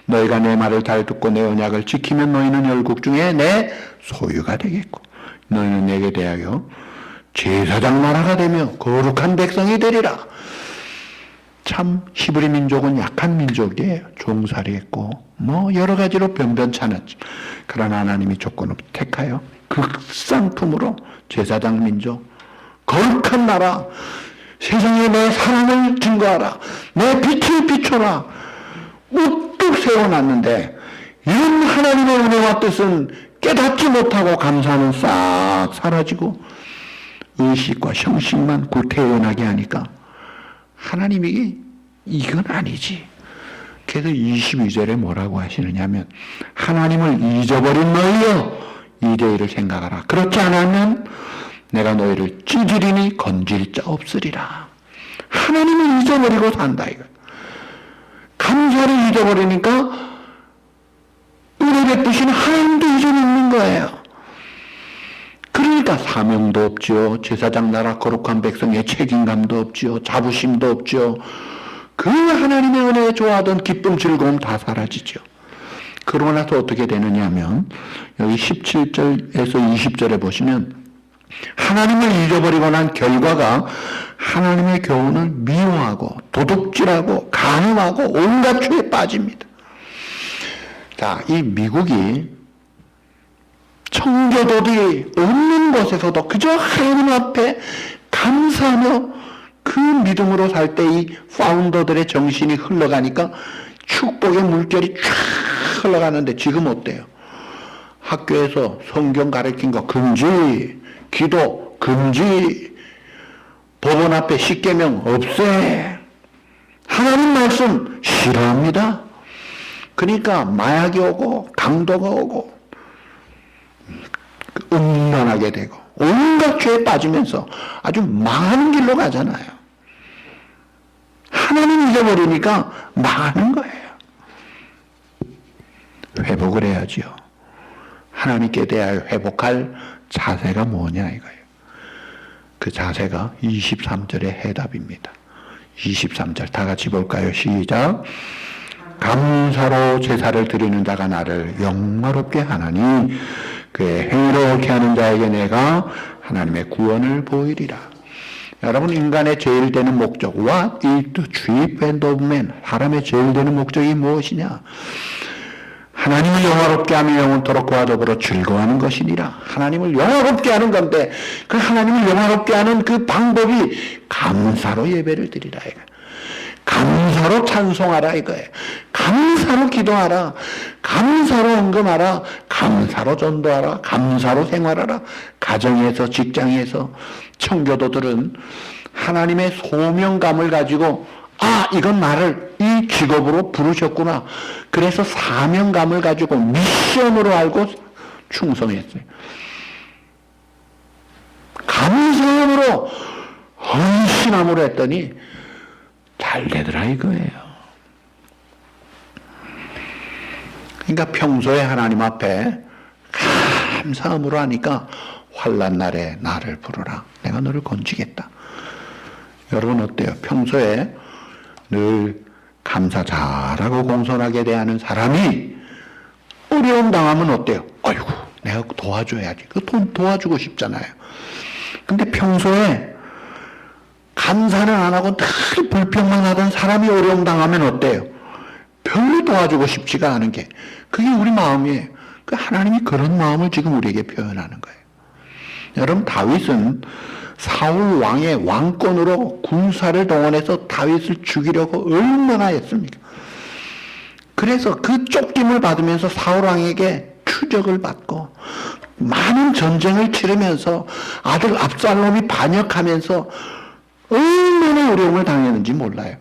너희가 내 말을 잘 듣고 내 언약을 지키면 너희는 열국 중에 내 소유가 되겠고 너희는 내게 대하여 제사장 나라가 되며 거룩한 백성이 되리라. 참 히브리 민족은 약한 민족이에요. 종살이했고 뭐 여러 가지로 변변찮았지. 그러나 하나님이 조건을 택하여 극상품으로 제사장 민족, 거룩한 나라, 세상에 내 사랑을 증거하라, 내 빛을 비춰라 우뚝 세워놨는데 이런 하나님의 은혜와 뜻은 깨닫지 못하고 감사는 싹 사라지고 의식과 형식만 구태연하게 하니까 하나님이 이건 아니지. 그래서 22절에 뭐라고 하시느냐면 하나님을 잊어버린 너희여 이대일을 생각하라. 그렇지 않으면 내가 너희를 찢으리니 건질 자 없으리라. 하나님을 잊어버리고 산다 이거. 감사를 잊어버리니까 은혜 베푸신 하나님도 잊어먹는 거예요. 그러니까 사명도 없지요. 제사장 나라 거룩한 백성의 책임감도 없지요. 자부심도 없지요. 그 하나님의 은혜에 좋아하던 기쁨, 즐거움 다 사라지죠. 그러고 나서 어떻게 되느냐 하면 여기 17절에서 20절에 보시면 하나님을 잊어버리고 난 결과가 하나님의 교훈을 미워하고 도둑질하고 간음하고 온갖 죄에 빠집니다. 자, 이 미국이 청교도들이 없는 곳에서도 그저 하나님 앞에 감사하며 그 믿음으로 살 때 이 파운더들의 정신이 흘러가니까 축복의 물결이 쫙 흘러가는데 지금 어때요? 학교에서 성경 가르친 거 금지, 기도 금지, 법원 앞에 십계명 없애, 하나님 말씀 싫어합니다. 그러니까 마약이 오고 강도가 오고 음란하게 되고 온갖 죄에 빠지면서 아주 망하는 길로 가잖아요. 하나님 잊어버리니까 망하는 거예요. 회복을 해야지요. 하나님께 대하여 회복할 자세가 뭐냐 이거예요. 그 자세가 23절의 해답입니다. 23절 다 같이 볼까요? 시작. 감사로 제사를 드리는 자가 나를 영화롭게 하나니 그의 행위롭게 하는 자에게 내가 하나님의 구원을 보이리라. 여러분, 인간의 제일 되는 목적, What is the chief end of man? 사람의 제일 되는 목적이 무엇이냐? 하나님을 영화롭게 하며 영원토록 그와 더불어 즐거워하는 것이니라. 하나님을 영화롭게 하는 건데 그 하나님을 영화롭게 하는 그 방법이 감사로 예배를 드리라 이거. 감사로 찬송하라 이거예요. 감사로 기도하라. 감사로 헌금하라. 감사로 전도하라. 감사로 생활하라. 가정에서, 직장에서. 청교도들은 하나님의 소명감을 가지고 이건 나를 이 직업으로 부르셨구나. 그래서 사명감을 가지고 미션으로 알고 충성했어요. 감사함으로 헌신함으로 했더니 잘 되더라 이거예요. 그러니까 평소에 하나님 앞에 감사함으로 하니까 환난 날에 나를 부르라. 내가 너를 건지겠다. 여러분 어때요? 평소에 늘 감사 잘하고 공손하게 대하는 사람이 어려움 당하면 어때요? 아이고, 내가 도와줘야지. 그 돈 도와주고 싶잖아요. 근데 평소에 감사는 안 하고 늘 불평만 하던 사람이 어려움 당하면 어때요? 별로 도와주고 싶지가 않은 게, 그게 우리 마음이에요. 그 하나님이 그런 마음을 지금 우리에게 표현하는 거예요. 여러분, 다윗은 사울 왕의 왕권으로 군사를 동원해서 다윗을 죽이려고 얼마나 했습니까? 그래서 그 쫓김을 받으면서 사울 왕에게 추적을 받고 많은 전쟁을 치르면서 아들 압살롬이 반역하면서 얼마나 어려움을 당했는지 몰라요.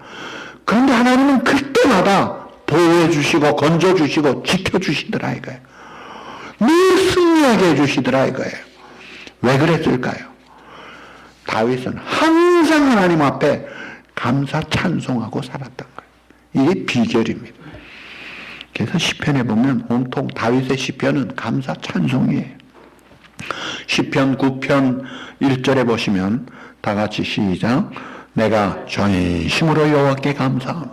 그런데 하나님은 그때마다 보호해 주시고 건져 주시고 지켜 주시더라 이거예요. 늘 승리하게 해 주시더라 이거예요. 왜 그랬을까요? 다윗은 항상 하나님 앞에 감사 찬송하고 살았던 거예요. 이게 비결입니다. 그래서 시편에 보면 온통 다윗의 시편은 감사 찬송이에요. 시편 9편 1절에 보시면 다 같이 시작. 내가 전심으로 여호와께 감사하며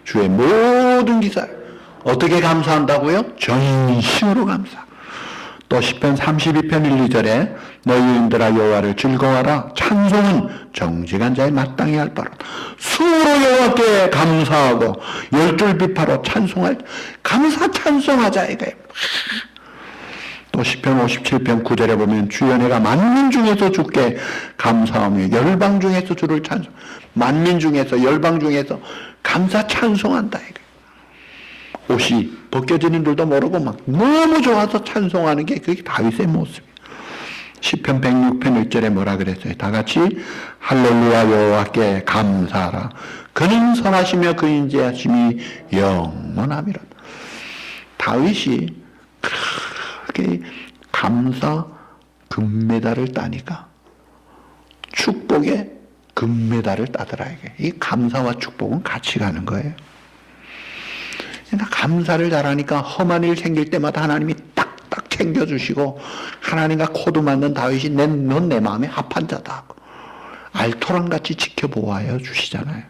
주의 모든 기사. 어떻게 감사한다고요? 전심으로 감사. 또 시편 32편 1, 2절에 너희 인들아 여호와를 즐거워하라. 찬송은 정직한 자의 마땅히 할 바로. 수로 여호와께 감사하고 열줄 비파로 찬송할. 감사 찬송하자 이거예요. 또 시편 57편 9절에 보면 주여 내가 만민 중에서 주께 감사하며 열방 중에서 주를 찬송. 만민 중에서 열방 중에서 감사 찬송한다 이거예요. 옷이 벗겨지는 줄도 모르고 막 너무 좋아서 찬송하는 게 그게 다윗의 모습이에요. 시편 106편 1절에 뭐라 그랬어요? 다 같이 할렐루야 여호와께 감사하라. 그는 선하시며 그 인자하심이 영원함이라. 다윗이 그렇게 감사 금메달을 따니까 축복에 금메달을 따더라 이게. 이 감사와 축복은 같이 가는 거예요. 감사를 잘하니까 험한 일 생길 때마다 하나님이 딱딱 챙겨주시고 하나님과 코도 맞는 다윗이 넌 내 마음에 합한 자다 하고 알토란같이 지켜보아여 주시잖아요.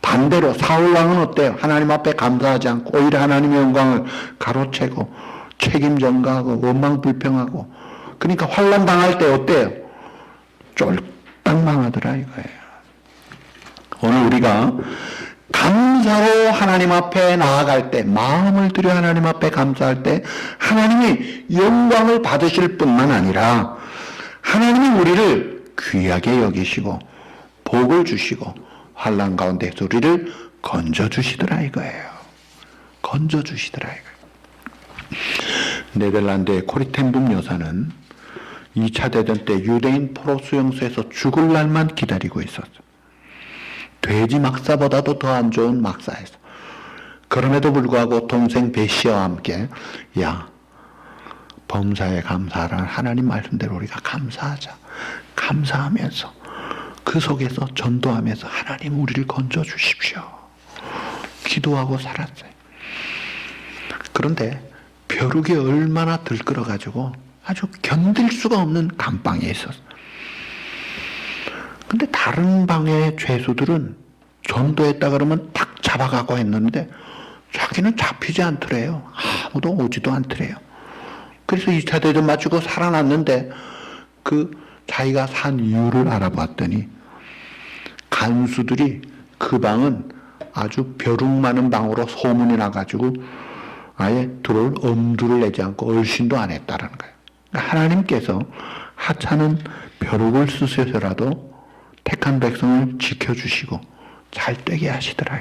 반대로 사울왕은 어때요? 하나님 앞에 감사하지 않고 오히려 하나님의 영광을 가로채고 책임 전가하고 원망 불평하고 그러니까 환난 당할 때 어때요? 쫄딱 망하더라 이거예요. 오늘 우리가 감사로 하나님 앞에 나아갈 때, 마음을 들여 하나님 앞에 감사할 때 하나님이 영광을 받으실 뿐만 아니라 하나님이 우리를 귀하게 여기시고 복을 주시고 환난 가운데서 우리를 건져주시더라 이거예요. 건져주시더라 이거예요. 네덜란드의 코리텐붐 여사는 2차 대전 때 유대인 포로 수용소에서 죽을 날만 기다리고 있었어. 돼지 막사보다도 더 안 좋은 막사에서. 그럼에도 불구하고 동생 베시아와 함께 야 범사에 감사하라. 하나님 말씀대로 우리가 감사하자. 감사하면서 그 속에서 전도하면서 하나님 우리를 건져 주십시오. 기도하고 살았어요. 그런데 벼룩이 얼마나 들끓어가지고 아주 견딜 수가 없는 감방에 있었어요. 근데 다른 방의 죄수들은 전도했다 그러면 딱 잡아가고 했는데 자기는 잡히지 않더래요. 아무도 오지도 않더래요. 그래서 2차 대전 마치고 살아났는데 그 자기가 산 이유를 알아봤더니 간수들이 그 방은 아주 벼룩 많은 방으로 소문이 나가지고 아예 엄두를 내지 않고 얼씬도 안 했다라는 거예요. 그러니까 하나님께서 하찮은 벼룩을 쓰셔서라도 택한 백성을 지켜주시고 잘 되게 하시더라.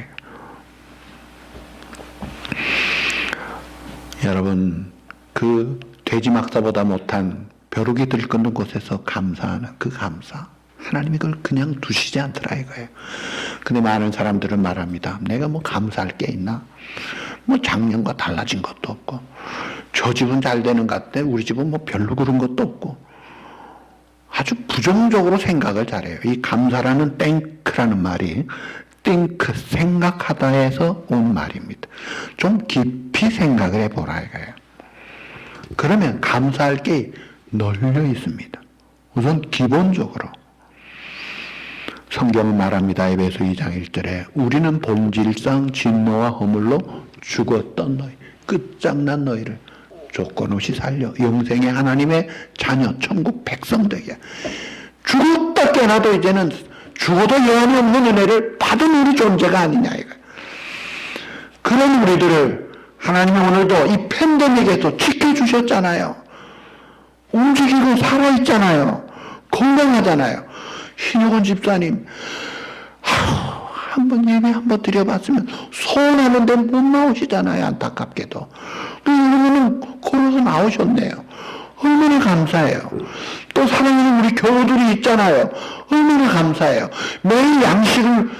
여러분 그 돼지 막사보다 못한 벼룩이 들끓는 곳에서 감사하는 그 감사 하나님이 그걸 그냥 두시지 않더라 이거예요. 근데 많은 사람들은 말합니다. 내가 뭐 감사할 게 있나? 뭐 작년과 달라진 것도 없고 저 집은 잘 되는 것 같아 우리 집은 뭐 별로 그런 것도 없고 아주 부정적으로 생각을 잘해요. 이 감사라는 think라는 말이 think, 생각하다에서 온 말입니다. 좀 깊이 생각을 해보라 이거예요. 그러면 감사할 게 널려 있습니다. 우선 기본적으로 성경은 말합니다. 에베소 2장 1절에 우리는 본질상 진노와 허물로 죽었던 너희, 끝장난 너희를 조건 없이 살려 영생의 하나님의 자녀 천국 백성 되게. 죽었다 깨나도 이제는 죽어도 영원히 없는 은혜를 받은 우리 존재가 아니냐 이거. 그런 우리들을 하나님이 오늘도 이 팬데믹에서 지켜주셨잖아요. 움직이고 살아있잖아요. 건강하잖아요. 신효건 집사님 한번 예배 한번 드려봤으면 서운하는데 못 나오시잖아요. 안타깝게도. 그러면 걸어서 나오셨네요. 얼마나 감사해요. 또 사랑하는 우리 교우들이 있잖아요. 얼마나 감사해요. 매일 양식을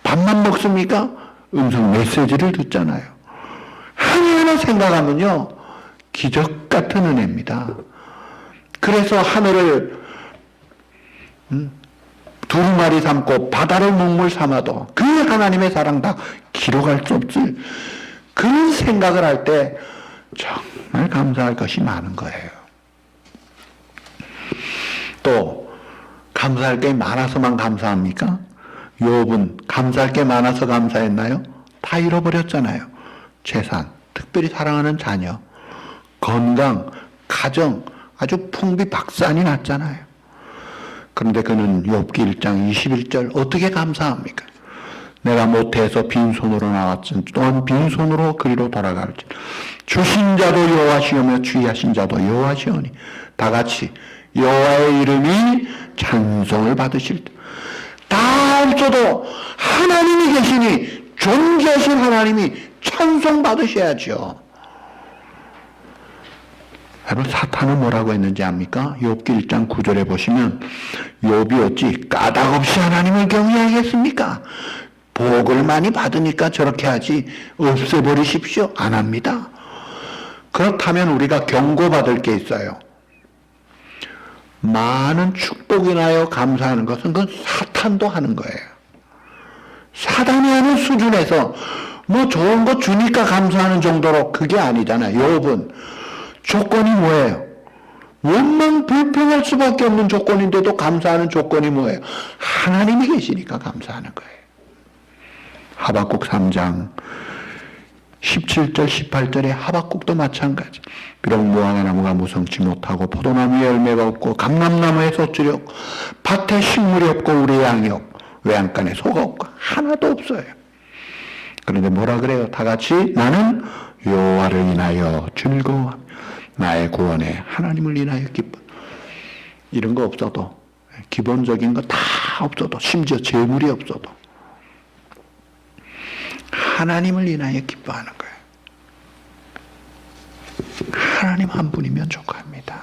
밥만 먹습니까? 음성 메시지를 듣잖아요. 하나하나 생각하면요 기적 같은 은혜입니다. 그래서 하늘을 두루마리 삼고 바다를 먹물 삼아도 그 하나님의 사랑 다 기록할 수 없을 그런 생각을 할 때 정말 감사할 것이 많은 거예요. 또 감사할 게 많아서만 감사합니까? 욥은 감사할 게 많아서 감사했나요? 다 잃어버렸잖아요. 재산, 특별히 사랑하는 자녀, 건강, 가정 아주 풍비박산이 났잖아요. 그런데 그는 욥기 1장 21절 어떻게 감사합니까? 내가 모태에서 빈손으로 나왔지 또한 빈손으로 그리로 돌아갈지 주신 자도 여호와시오며 취하신 자도 여호와시오니 다 같이 여호와의 이름이 찬송을 받으실 때 다 없어도 하나님이 계시니 존귀하신 하나님이 찬송 받으셔야죠. 여러분 사탄은 뭐라고 했는지 압니까? 욥기 1장 9절에 보시면 욥이 어찌 까닭 없이 하나님을 경외하겠습니까? 복을 많이 받으니까 저렇게 하지 없애버리십시오. 안 합니다. 그렇다면 우리가 경고받을 게 있어요. 많은 축복이 나요 감사하는 것은 그건 사탄도 하는 거예요. 사단이 하는 수준에서 뭐 좋은 거 주니까 감사하는 정도로 그게 아니잖아요. 욥은 조건이 뭐예요? 원망 불평할 수밖에 없는 조건인데도 감사하는 조건이 뭐예요? 하나님이 계시니까 감사하는 거예요. 하박국 3장 17절 18절에 하박국도 마찬가지. 비록 무화과나무가 무성치 못하고 포도나무에 열매가 없고 감람나무에 소출이 없고 밭에 식물이 없고 우리 양이 없고 외양간에 소가 없고 하나도 없어요. 그런데 뭐라 그래요? 다 같이 나는 여호와를 인하여 즐거워하며 나의 구원에 하나님을 인하여 기뻐. 이런 거 없어도 기본적인 거 다 없어도 심지어 재물이 없어도 하나님을 인하여 기뻐하는 거예요. 하나님 한 분이면 족합니다.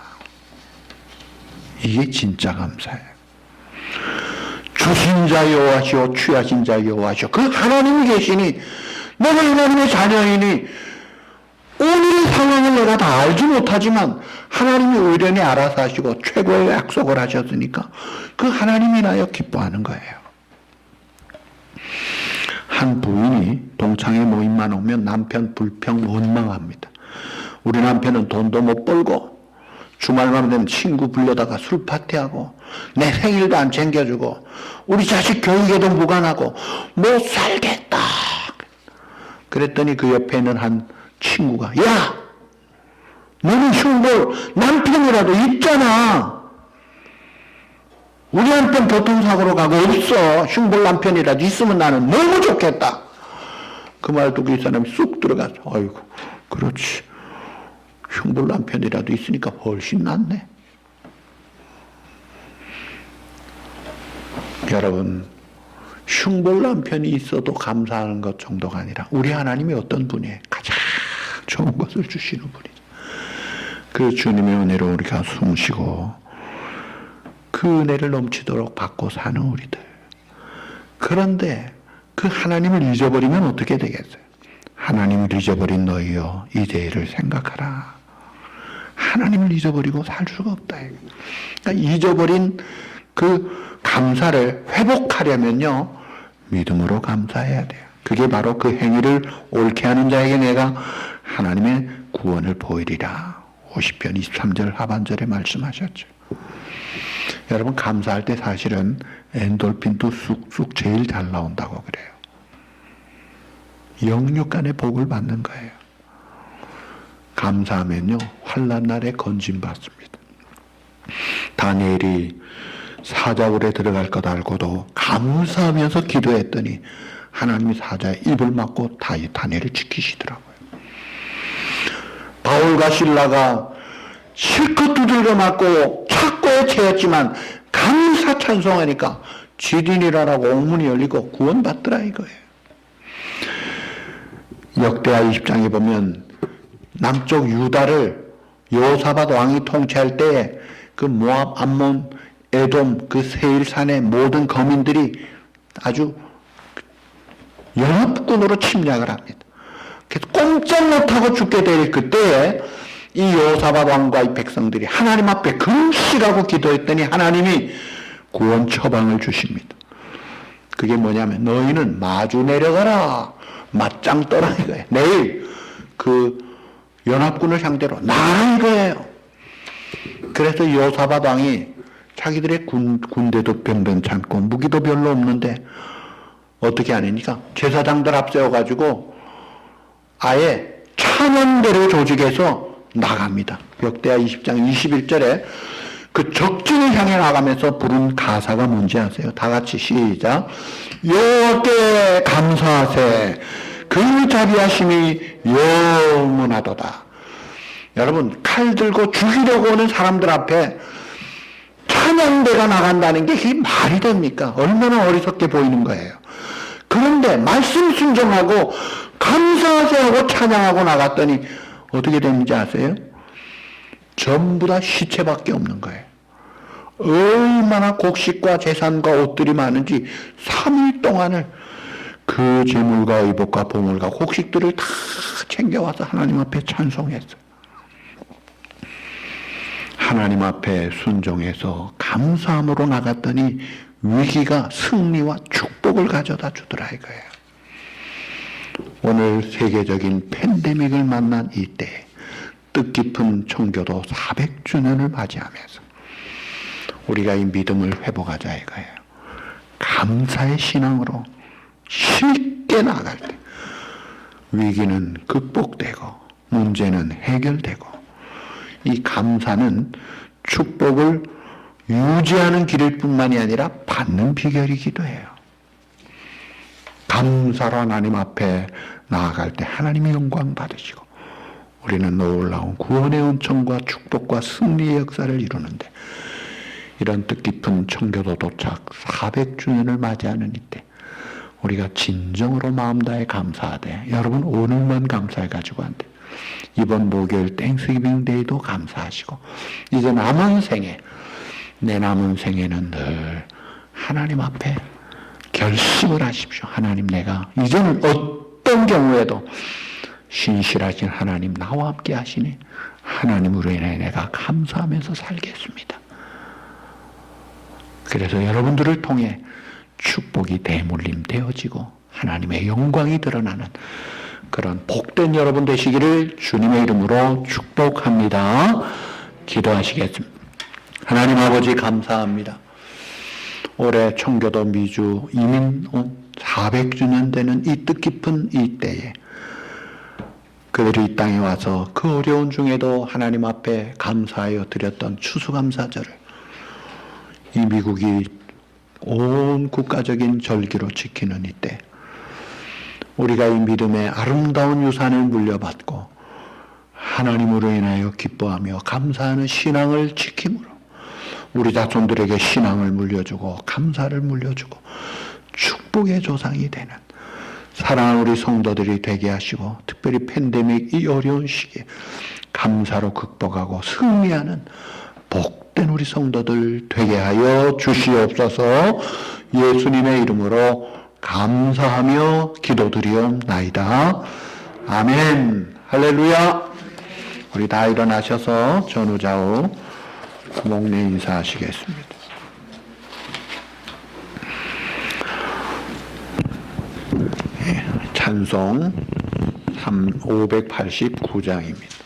이게 진짜 감사예요. 주신 자 여호와시오 취하신 자 여호와시오. 그 하나님이 계시니 내가 하나님의 자녀이니 오늘의 상황을 내가 다 알지 못하지만 하나님이 의련히 알아서 하시고 최고의 약속을 하셨으니까 그 하나님 인하여 기뻐하는 거예요. 한 부인이 동창회 모임만 오면 남편 불평 원망합니다. 우리 남편은 돈도 못 벌고 주말만 되면 친구 불러다가 술 파티하고 내 생일도 안 챙겨주고 우리 자식 교육에도 무관하고 못 살겠다. 그랬더니 그 옆에 있는 한 친구가 야 너는 흉볼 남편이라도 있잖아. 우리 남편 교통사고로 가고 없어. 흉볼 남편이라도 있으면 나는 너무 좋겠다. 그 말 듣고 이 사람이 쑥 들어가서 아이고 그렇지. 흉볼 남편이라도 있으니까 훨씬 낫네. 여러분 흉볼 남편이 있어도 감사하는 것 정도가 아니라 우리 하나님이 어떤 분이에요? 가장 좋은 것을 주시는 분이죠. 그 주님의 은혜로 우리가 숨쉬고 그 은혜를 넘치도록 받고 사는 우리들. 그런데 그 하나님을 잊어버리면 어떻게 되겠어요? 하나님을 잊어버린 너희여 이제를 생각하라. 하나님을 잊어버리고 살 수가 없다. 그러니까 잊어버린 그 감사를 회복하려면요 믿음으로 감사해야 돼요. 그게 바로 그 행위를 옳게 하는 자에게 내가 하나님의 구원을 보이리라. 50편 23절 하반절에 말씀하셨죠. 여러분 감사할 때 사실은 엔돌핀도 쑥쑥 제일 잘 나온다고 그래요. 영육간의 복을 받는 거예요. 감사하면요 환난 날에 건짐 받습니다. 다니엘이 사자굴에 들어갈 것 알고도 감사하면서 기도했더니 하나님이 사자의 입을 막고 다니엘을 지키시더라고요. 바울과 실라가 실컷 두들겨 맞고 착고에 채였지만 감사 찬송하니까 지딘이라라고 옥문이 열리고 구원받더라 이거예요. 역대하 20장에 보면 남쪽 유다를 여호사밧 왕이 통치할 때에 그 모압, 암몬, 에돔, 그 세일산의 모든 거민들이 아주 연합군으로 침략을 합니다. 그래서 꼼짝 못하고 죽게 될 그때에 이 여호사밧 왕과 이 백성들이 하나님 앞에 금식하고 기도했더니 하나님이 구원 처방을 주십니다. 그게 뭐냐면 너희는 마주 내려가라. 맞짱 떠라 이거예요. 내일 그 연합군을 상대로 나라 이거예요. 그래서 여호사밧 왕이 자기들의 군대도 변변찮고 무기도 별로 없는데 어떻게 하니까 제사장들 앞세워가지고 아예 찬원대를 조직해서 나갑니다. 역대하 20장 21절에 그 적진을 향해 나가면서 부른 가사가 뭔지 아세요? 다 같이 시작. 여호와께 감사하세. 그 자비하심이 영원하도다. 여러분 칼 들고 죽이려고 오는 사람들 앞에 찬양대가 나간다는 게 그게 말이 됩니까? 얼마나 어리석게 보이는 거예요. 그런데 말씀 순종하고 감사하세 하고 찬양하고 나갔더니 어떻게 됐는지 아세요? 전부 다 시체밖에 없는 거예요. 얼마나 곡식과 재산과 옷들이 많은지 3일 동안을 그 재물과 의복과 보물과 곡식들을 다 챙겨와서 하나님 앞에 찬송했어요. 하나님 앞에 순종해서 감사함으로 나갔더니 위기가 승리와 축복을 가져다 주더라 이거예요. 오늘 세계적인 팬데믹을 만난 이때 뜻깊은 청교도 400주년을 맞이하면서 우리가 이 믿음을 회복하자 이거예요. 감사의 신앙으로 쉽게 나갈 때 위기는 극복되고 문제는 해결되고 이 감사는 축복을 유지하는 길일 뿐만이 아니라 받는 비결이기도 해요. 감사로 하나님 앞에 나아갈 때 하나님의 영광 받으시고 우리는 놀라운 구원의 은총과 축복과 승리의 역사를 이루는데 이런 뜻깊은 청교도 도착 400주년을 맞이하는 이때 우리가 진정으로 마음 다해 감사하되 여러분 오늘만 감사해가지고 안 돼. 이번 목요일 땡스기빙 데이도 감사하시고 이제 남은 생에 내 남은 생에는 늘 하나님 앞에 결심을 하십시오. 하나님 내가 이제는 어떤 경우에도 신실하신 하나님 나와 함께 하시니 하나님으로 인해 내가 감사하면서 살겠습니다. 그래서 여러분들을 통해 축복이 대물림 되어지고 하나님의 영광이 드러나는 그런 복된 여러분 되시기를 주님의 이름으로 축복합니다. 기도하시겠습니다. 하나님 아버지 감사합니다. 올해 청교도 미주 이민 400주년 되는 이 뜻깊은 이 때에 그들이 이 땅에 와서 그 어려운 중에도 하나님 앞에 감사하여 드렸던 추수감사절을 이 미국이 온 국가적인 절기로 지키는 이때 우리가 이 믿음의 아름다운 유산을 물려받고 하나님으로 인하여 기뻐하며 감사하는 신앙을 지킴으로 우리 자손들에게 신앙을 물려주고 감사를 물려주고 축복의 조상이 되는 사랑하는 우리 성도들이 되게 하시고 특별히 팬데믹 이 어려운 시기에 감사로 극복하고 승리하는 복된 우리 성도들 되게 하여 주시옵소서. 예수님의 이름으로 감사하며 기도드리옵나이다. 아멘. 할렐루야. 우리 다 일어나셔서 전후좌우 목례 인사하시겠습니다. 찬송 589장입니다.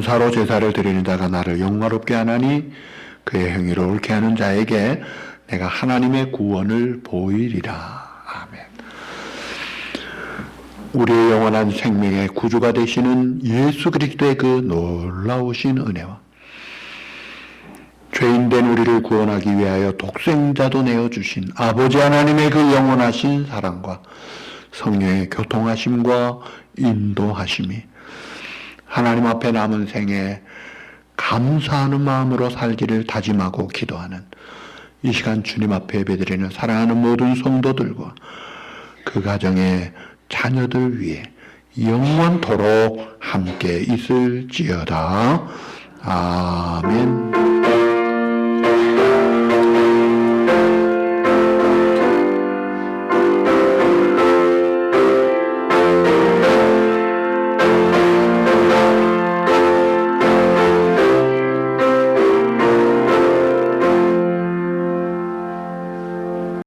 감사로 제사를 드리는 자가 나를 영화롭게 하나니 그의 행위를 옳게 하는 자에게 내가 하나님의 구원을 보이리라. 아멘. 우리의 영원한 생명의 구주가 되시는 예수 그리스도의 그 놀라우신 은혜와 죄인된 우리를 구원하기 위하여 독생자도 내어주신 아버지 하나님의 그 영원하신 사랑과 성령의 교통하심과 인도하심이 하나님 앞에 남은 생에 감사하는 마음으로 살기를 다짐하고 기도하는 이 시간 주님 앞에 예배드리는 사랑하는 모든 성도들과 그 가정의 자녀들 위해 영원토록 함께 있을지어다. 아멘.